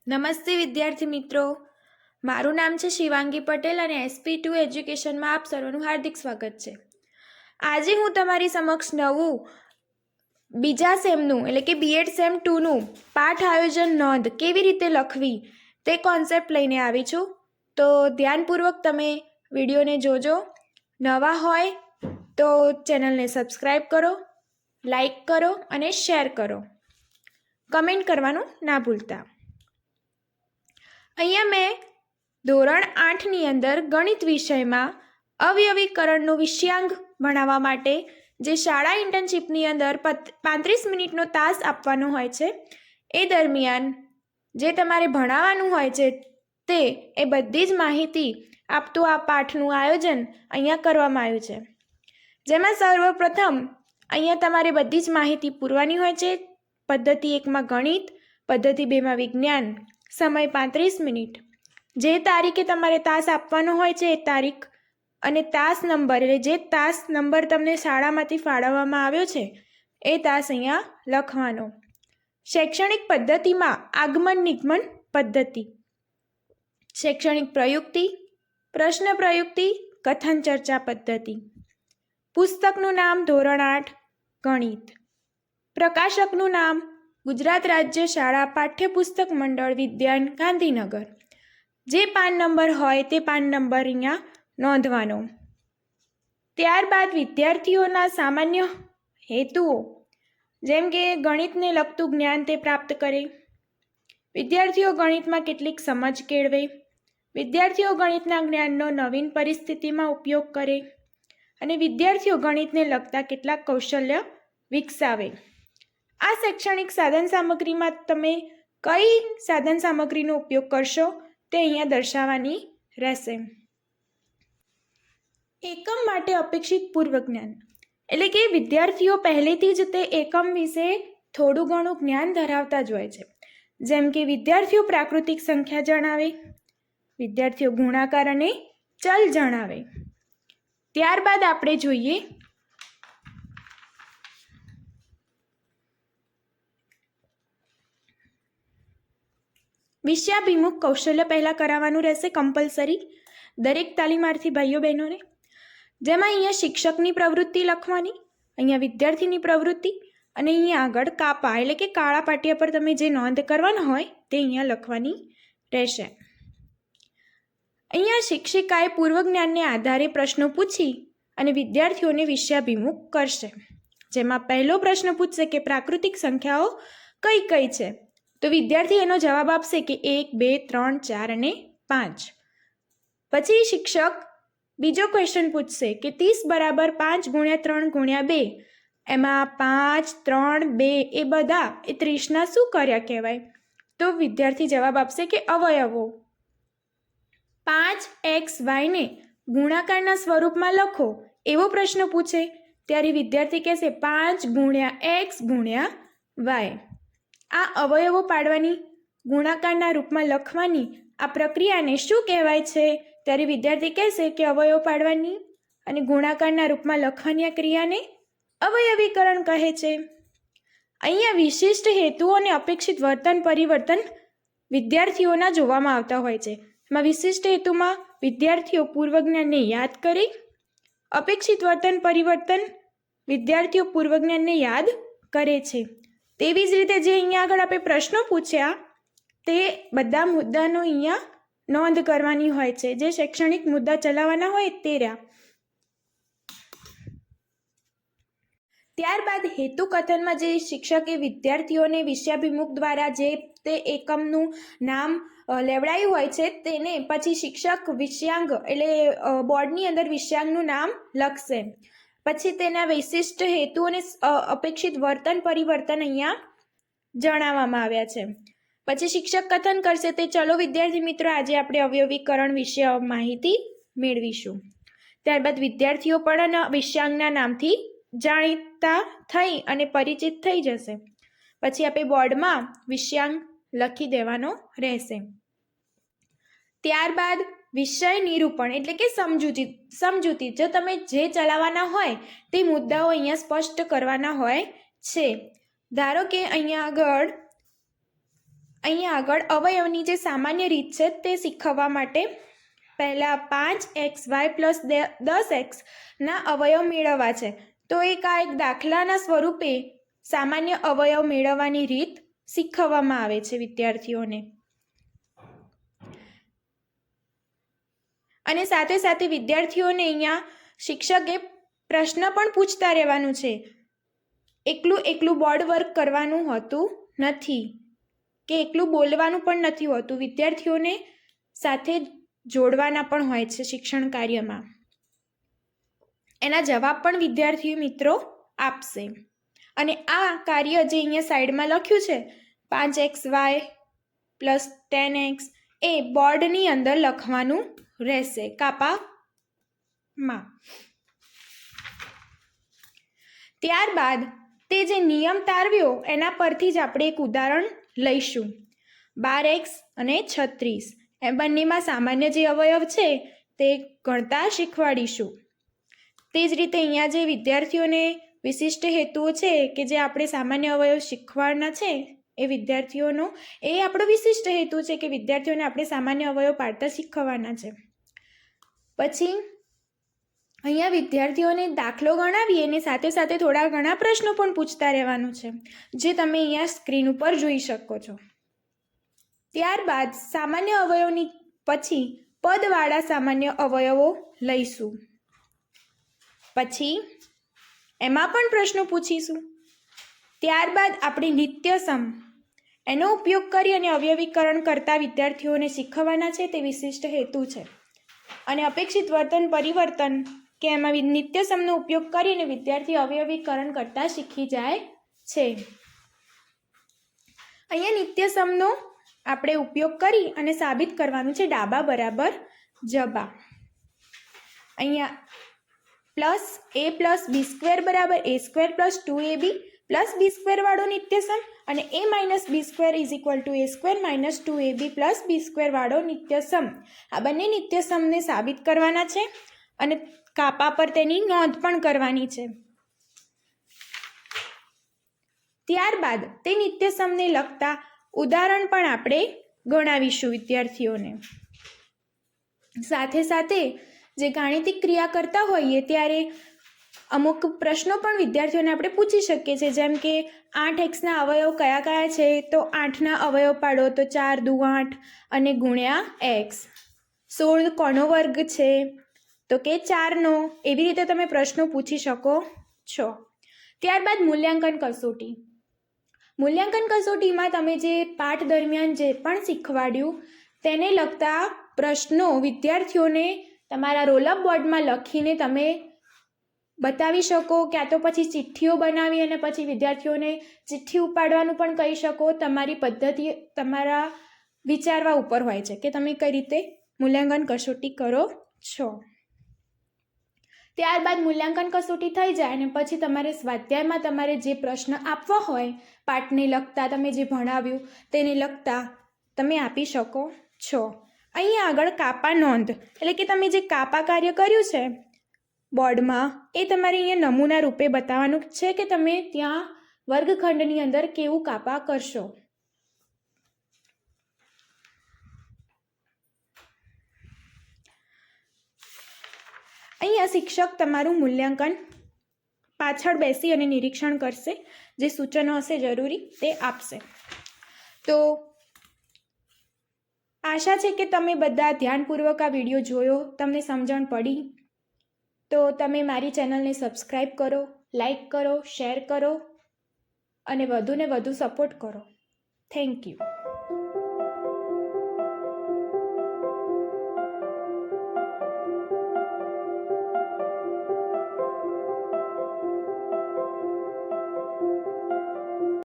નમસ્તે વિદ્યાર્થી મિત્રો, મારું નામ છે શિવાંગી પટેલ અને SP2 એજ્યુકેશનમાં આપ સર્વનું હાર્દિક સ્વાગત છે. આજે હું તમારી સમક્ષ નવું બીજા સેમનું એટલે કે B.Ed સેમ 2નું પાઠ આયોજન નોંધ કેવી રીતે લખવી તે કોન્સેપ્ટ લઈને આવી છું. તો ધ્યાનપૂર્વક તમે વિડીયોને જોજો. નવા હોય તો ચેનલને સબસ્ક્રાઈબ કરો, લાઈક કરો અને શેર કરો. કમેન્ટ કરવાનું ના ભૂલતા. અહીંયા મેં ધોરણ 8ની અંદર ગણિત વિષયમાં અવયવીકરણનું વિષયાંગ ભણાવવા માટે જે શાળા ઇન્ટર્નશીપની અંદર 35 મિનિટનો તાસ આપવાનો હોય છે, એ દરમિયાન જે તમારે ભણાવવાનું હોય છે તે એ બધી જ માહિતી આપતું આ પાઠનું આયોજન અહીંયા કરવામાં આવ્યું છે. જેમાં સર્વપ્રથમ અહીંયા તમારે બધી જ માહિતી પૂરવાની હોય છે. પદ્ધતિ 1માં ગણિત, પદ્ધતિ 2માં વિજ્ઞાન, સમય 35 મિનિટ, જે તારીખે તમારે તાસ આપવાનો હોય છે એ તારીખ અને તાસ નંબર એટલે જે તાસ નંબર તમને શાળામાંથી ફાળવવામાં આવ્યો છે એ તાસ અહીંયા લખવાનો. શૈક્ષણિક પદ્ધતિમાં આગમન નિગમન પદ્ધતિ, શૈક્ષણિક પ્રયુક્તિ, પ્રશ્ન પ્રયુક્તિ, કથન ચર્ચા પદ્ધતિ. પુસ્તકનું નામ ધોરણ 8 ગણિત. પ્રકાશકનું નામ ગુજરાત રાજ્ય શાળા પાઠ્યપુસ્તક મંડળ વિદ્યાન ગાંધીનગર. જે પાન નંબર હોય તે પાન નંબર અહીંયા નોંધવાનો. ત્યારબાદ વિદ્યાર્થીઓના સામાન્ય હેતુઓ, જેમ કે ગણિતને લગતું જ્ઞાન તે પ્રાપ્ત કરે, વિદ્યાર્થીઓ ગણિતમાં કેટલીક સમજ કેળવે, વિદ્યાર્થીઓ ગણિતના જ્ઞાનનો નવીન પરિસ્થિતિમાં ઉપયોગ કરે અને વિદ્યાર્થીઓ ગણિતને લગતા કેટલાક કૌશલ્ય વિકસાવે. આ શૈક્ષણિક સાધન સામગ્રીમાં તમે કઈ સાધન સામગ્રીનો ઉપયોગ કરશો તે અહીંયા દર્શાવવાની રહેશે. એકમ માટે અપેક્ષિત પૂર્વ જ્ઞાન એટલે કે વિદ્યાર્થીઓ પહેલેથી જ તે એકમ વિશે થોડું ઘણું જ્ઞાન ધરાવતા જ હોય છે. જેમ કે વિદ્યાર્થીઓ પ્રાકૃતિક સંખ્યા જણાવે, વિદ્યાર્થીઓ ગુણાકાર અને ચલ જણાવે. ત્યારબાદ આપણે જોઈએ વિષયાભિમુખ કૌશલ્ય પહેલાં કરાવવાનું રહેશે કમ્પલસરી દરેક તાલીમાર્થી ભાઈઓ બહેનોને. જેમાં અહીંયા શિક્ષકની પ્રવૃત્તિ લખવાની, અહીંયા વિદ્યાર્થીની પ્રવૃત્તિ અને અહીંયા આગળ કાપા એટલે કે કાળા પાટિયા પર તમે જે નોંધ કરવાના હોય તે અહીંયા લખવાની રહેશે. અહીંયા શિક્ષિકાએ પૂર્વ જ્ઞાનને આધારે પ્રશ્નો પૂછી અને વિદ્યાર્થીઓને વિષયાભિમુખ કરશે. જેમાં પહેલો પ્રશ્ન પૂછશે કે પ્રાકૃતિક સંખ્યાઓ કઈ કઈ છે, તો વિદ્યાર્થી એનો જવાબ આપશે કે 1, 2, 3, 4 અને 5. પછી શિક્ષક બીજો ક્વેશ્ચન પૂછશે કે 30 = 5 × 3 × 2, એમાં 5, 3, 2 એ બધા એ 30ના શું કર્યા કહેવાય? તો વિદ્યાર્થી જવાબ આપશે કે અવયવો. 5x y ને ગુણાકારના સ્વરૂપમાં લખો એવો પ્રશ્ન પૂછે ત્યારે વિદ્યાર્થી કહેશે 5 × x × y. આ અવયવો પાડવાની, ગુણાકારના રૂપમાં લખવાની આ પ્રક્રિયાને શું કહેવાય છે? ત્યારે વિદ્યાર્થી કહેશે કે અવયવ પાડવાની અને ગુણાકારના રૂપમાં લખવાની આ ક્રિયાને અવયવીકરણ કહે છે. અહીંયા વિશિષ્ટ હેતુઓ અને અપેક્ષિત વર્તન પરિવર્તન વિદ્યાર્થીઓના જોવામાં આવતા હોય છે. એમાં વિશિષ્ટ હેતુમાં વિદ્યાર્થીઓ પૂર્વ જ્ઞાનને યાદ કરે, અપેક્ષિત વર્તન પરિવર્તન વિદ્યાર્થીઓ પૂર્વ જ્ઞાનને યાદ કરે છે. તેવી જ રીતે જે અહીંયા આગળ આપણે પ્રશ્નો પૂછ્યા તે બધા મુદ્દાનો અહીંયા નોંધ કરવાની હોય છે. જે શૈક્ષણિક મુદ્દા ચલાવવાના હોય તે રહ્યા. ત્યારબાદ હેતુ કથનમાં જે શિક્ષકે વિદ્યાર્થીઓને વિષયાભિમુખ દ્વારા જે તે એકમનું નામ લેવડાયું હોય છે તેને પછી શિક્ષક વિષયાંગ એટલે બોર્ડની અંદર વિષયાંગનું નામ લખશે. પછી તેના વિશિષ્ટ હેતુ અને અપેક્ષિત વર્તન પરિવર્તન અહીંયા જણાવવામાં આવ્યા છે. પછી શિક્ષક કથન કરશે તે ચલો વિદ્યાર્થી મિત્રો આજે આપણે અવયવીકરણ વિશે માહિતી મેળવીશું. ત્યારબાદ વિદ્યાર્થીઓ પણ વિષયાંગના નામથી જાણીતા થઈ અને પરિચિત થઈ જશે. પછી આપણે બોર્ડમાં વિષયાંગ લખી દેવાનો રહેશે. ત્યારબાદ વિષય નિરૂપણ એટલે કે સમજૂતી જો તમે જે ચલાવવાના હોય તે મુદ્દાઓ અહીંયા સ્પષ્ટ કરવાના હોય છે. ધારો કે અહીંયા આગળ અહીંયા આગળ અવયવની જે સામાન્ય રીત છે તે શીખવવા માટે પહેલાં 5xy પ્લસ 10xના અવયવ મેળવવા છે. તો એક દાખલાના સ્વરૂપે સામાન્ય અવયવ મેળવવાની રીત શીખવવામાં આવે છે વિદ્યાર્થીઓને. અને સાથે સાથે વિદ્યાર્થીઓને અહીંયા શિક્ષકે પ્રશ્ન પણ પૂછતા રહેવાનું છે. એકલું બોર્ડ વર્ક કરવાનું હોતું નથી કે એકલું બોલવાનું પણ નથી હોતું. વિદ્યાર્થીઓને સાથે જોડવાના પણ હોય છે શિક્ષણ કાર્યમાં. એના જવાબ પણ વિદ્યાર્થી મિત્રો આપશે. અને આ કાર્ય જે અહીંયા સાઈડમાં લખ્યું છે 5xy પ્લસ 10x એ બોર્ડની અંદર લખવાનું રહેશે કાપામાં. ત્યારબાદ તે જે નિયમ તારવ્યો એના પરથી જ આપણે એક ઉદાહરણ લઈશું. 12x અને 36 એ બંનેમાં સામાન્ય જે અવયવ છે તે ગણતા શીખવાડીશું. તે જ રીતે અહીંયા જે વિદ્યાર્થીઓને વિશિષ્ટ હેતુઓ છે કે જે આપણે સામાન્ય અવયવ શીખવાડના છે એ વિદ્યાર્થીઓનો એ આપણો વિશિષ્ટ હેતુ છે કે વિદ્યાર્થીઓને આપણે સામાન્ય અવયવ પાડતા શીખવવાના છે. પછી અહીંયા વિદ્યાર્થીઓને દાખલો ગણાવીએ અને સાથે સાથે થોડા ઘણા પ્રશ્નો પણ પૂછતા રહેવાનું છે, જે તમે અહીંયા સ્ક્રીન ઉપર જોઈ શકો છો. ત્યારબાદ સામાન્ય અવયવની પછી પદવાળા સામાન્ય અવયવો લઈશું. પછી એમાં પણ પ્રશ્નો પૂછીશું. ત્યારબાદ આપણે નિત્યસમ એનો ઉપયોગ કરી અને અવયવીકરણ કરતા વિદ્યાર્થીઓને શીખવવાના છે તે વિશિષ્ટ હેતુ છે. અને અપેક્ષિત વર્તન પરિવર્તન કે એમાં નિત્યસમનો ઉપયોગ કરીને વિદ્યાર્થી અવયવીકરણ કરતા શીખી જાય છે. અહીંયા નિત્યસમનો આપણે ઉપયોગ કરી અને સાબિત કરવાનું છે ડાબા બરાબર જબા. અહીંયા plus a plus b square બરાબર a square plus 2ab plus b square વાળો નિત્યસમ અને a minus b square is equal to a square minus 2ab plus b square વાળો નિત્યસમ. આ બંને નિત્યસમને સાબિત કરવાના છે અને કાપા પર તેની નોંધ પણ કરવાની છે. ત્યારબાદ તે નિત્યસમને લગતા ઉદાહરણ પણ આપણે ગણાવીશું વિદ્યાર્થીઓને. સાથે સાથે જે ગાણિતિક ક્રિયા કરતા હોઈએ ત્યારે અમુક પ્રશ્નો પણ વિદ્યાર્થીઓને આપણે પૂછી શકીએ છીએ, જેમ કે 8xના અવયવ કયા કયા છે, તો 8ના અવયવ પાડો તો 4 દુ 8 અને ગુણ્યા x. 16 કોનો વર્ગ છે, તો કે 4નો. એવી રીતે તમે પ્રશ્નો પૂછી શકો છો. ત્યારબાદ મૂલ્યાંકન કસોટી. મૂલ્યાંકન કસોટીમાં તમે જે પાઠ દરમિયાન જે પણ શીખવાડ્યું તેને લગતા પ્રશ્નો વિદ્યાર્થીઓને તમારા રોલઅપ બોર્ડમાં લખીને તમે બતાવી શકો, ક્યાં તો પછી ચિઠ્ઠીઓ બનાવી અને પછી વિદ્યાર્થીઓને ચિઠ્ઠી ઉપાડવાનું પણ કહી શકો. તમારી પદ્ધતિ તમારા વિચારવા ઉપર હોય છે કે તમે કઈ રીતે મૂલ્યાંકન કસોટી કરો છો. ત્યારબાદ મૂલ્યાંકન કસોટી થઈ જાય અને પછી તમારે સ્વાધ્યાયમાં તમારે જે પ્રશ્ન આપવા હોય પાઠને લગતા, તમે જે ભણાવ્યું તેને લગતા તમે આપી શકો છો. અહીંયા આગળ કાપા નોંધ એટલે કે તમે જે કાપા કાર્ય કર્યું છે બોર્ડમાં એ તમારે અહીંયા નમૂના રૂપે બતાવવાનું છે કે તમે ત્યાં વર્ગખંડની અંદર કેવું કાપા કરશો. અહીંયા શિક્ષક તમારું મૂલ્યાંકન પાછળ બેસી અને નિરીક્ષણ કરશે, જે સૂચનો હશે જરૂરી તે આપશે. તો આશા છે કે તમે બધા ધ્યાનપૂર્વક આ વિડીયો જોયો, તમને સમજણ પડી. તો તમે મારી ચેનલને સબસ્ક્રાઈબ કરો, લાઈક કરો, શેર કરો અને વધુને વધુ સપોર્ટ કરો. Thank you.